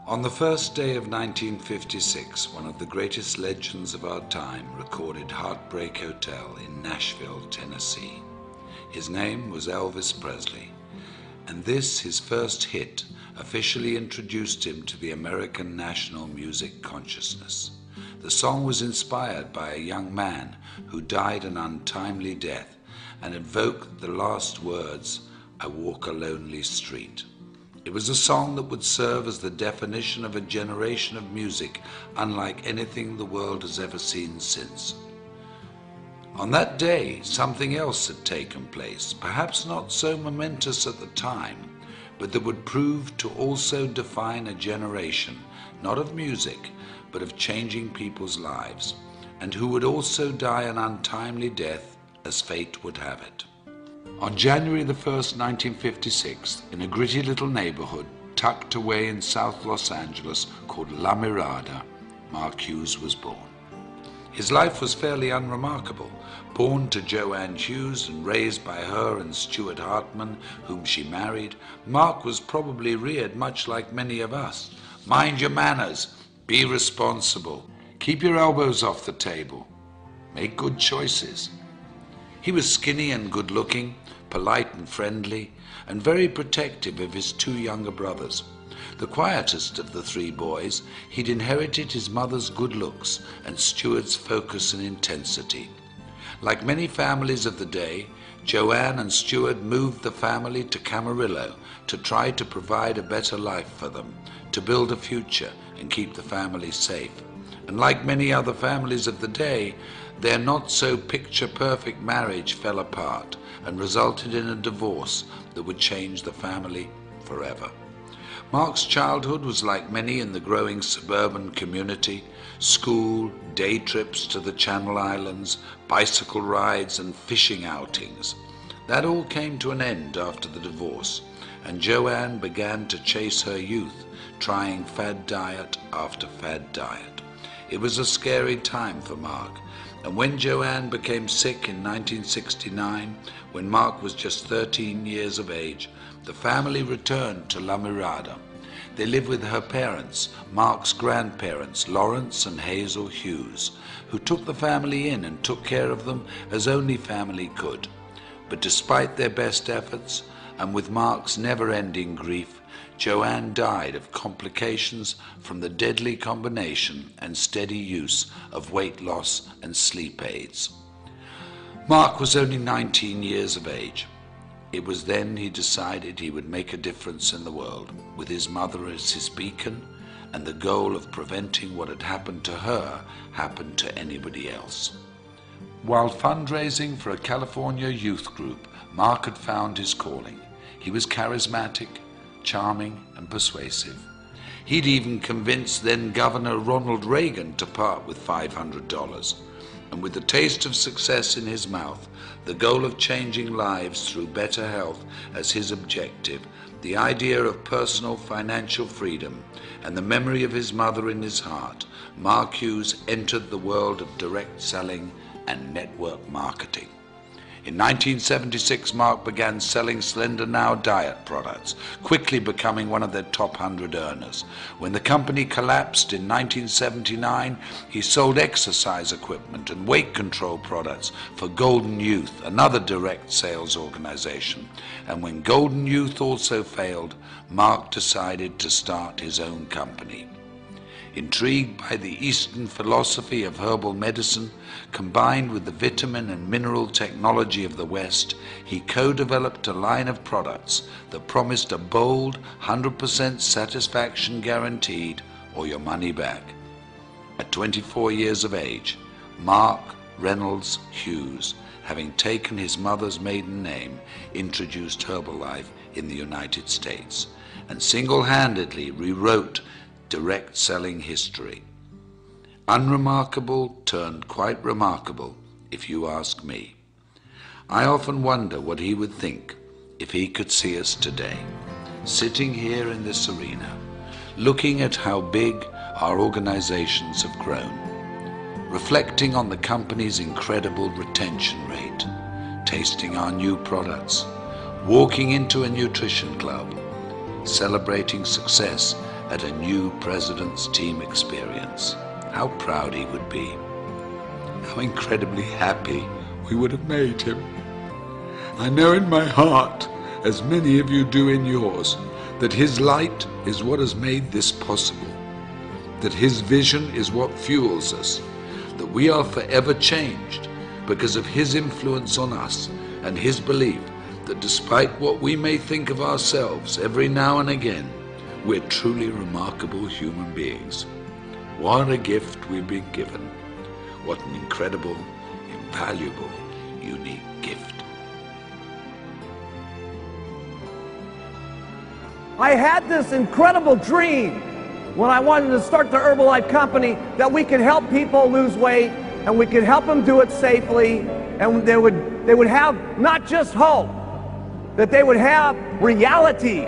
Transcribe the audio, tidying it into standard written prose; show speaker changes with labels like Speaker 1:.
Speaker 1: On the first day of 1956, one of the greatest legends of our time recorded Heartbreak Hotel in Nashville, Tennessee. His name was Elvis Presley, and this, his first hit, officially introduced him to the American national music consciousness. The song was inspired by a young man who died an untimely death and evoked the last words, "I walk a lonely street." It was a song that would serve as the definition of a generation of music unlike anything the world has ever seen since. On that day, something else had taken place, perhaps not so momentous at the time, but that would prove to also define a generation, not of music, but of changing people's lives, and who would also die an untimely death as fate would have it. On January the 1st, 1956, in a gritty little neighborhood tucked away in South Los Angeles called La Mirada, Mark Hughes was born. His life was fairly unremarkable. Born to Joanne Hughes and raised by her and Stuart Hartman, whom she married, Mark was probably reared much like many of us. Mind your manners, be responsible, keep your elbows off the table, make good choices. He was skinny and good-looking, polite and friendly, and very protective of his two younger brothers. The quietest of the three boys, he'd inherited his mother's good looks and Stuart's focus and intensity. Like many families of the day, Joanne and Stuart moved the family to Camarillo to try to provide a better life for them, to build a future and keep the family safe. And like many other families of the day, their not-so-picture-perfect marriage fell apart and resulted in a divorce that would change the family forever. Mark's childhood was like many in the growing suburban community: school, day trips to the Channel Islands, bicycle rides and fishing outings. That all came to an end after the divorce, and Joanne began to chase her youth, trying fad diet after fad diet. It was a scary time for Mark, and when Joanne became sick in 1969, when Mark was just 13 years of age, the family returned to La Mirada. They lived with her parents, Mark's grandparents, Lorenz and Hazel Hughes, who took the family in and took care of them as only family could. But despite their best efforts, and with Mark's never-ending grief, Joanne died of complications from the deadly combination and steady use of weight loss and sleep aids. Mark was only 19 years of age. It was then he decided he would make a difference in the world, with his mother as his beacon, and the goal of preventing what had happened to her happened to anybody else. While fundraising for a California youth group, Mark had found his calling. He was charismatic, charming and persuasive. He'd even convinced then Governor Ronald Reagan to part with $500. And with the taste of success in his mouth, the goal of changing lives through better health as his objective, the idea of personal financial freedom, and the memory of his mother in his heart, Mark Hughes entered the world of direct selling and network marketing. In 1976, Mark began selling Slender Now diet products, quickly becoming one of their top 100 earners. When the company collapsed in 1979, he sold exercise equipment and weight control products for Golden Youth, another direct sales organization. And when Golden Youth also failed, Mark decided to start his own company. Intrigued by the Eastern philosophy of herbal medicine, combined with the vitamin and mineral technology of the West, he co-developed a line of products that promised a bold 100% satisfaction guaranteed or your money back. At 24 years of age, Mark Reynolds Hughes, having taken his mother's maiden name, introduced Herbalife in the United States and single-handedly rewrote direct selling history. Unremarkable turned quite remarkable, if you ask me. I often wonder what he would think if he could see us today, sitting here in this arena, looking at how big our organizations have grown, reflecting on the company's incredible retention rate, tasting our new products, walking into a nutrition club, celebrating success at a new president's team experience, how proud he would be. How incredibly happy we would have made him. I know in my heart, as many of you do in yours, that his light is what has made this possible, that his vision is what fuels us, that we are forever changed because of his influence on us and his belief that despite what we may think of ourselves every now and again, we're truly remarkable human beings. What a gift we've been given. What an incredible, invaluable, unique gift.
Speaker 2: I had this incredible dream when I wanted to start the Herbalife company that we could help people lose weight and we could help them do it safely, and they would have not just hope, that they would have reality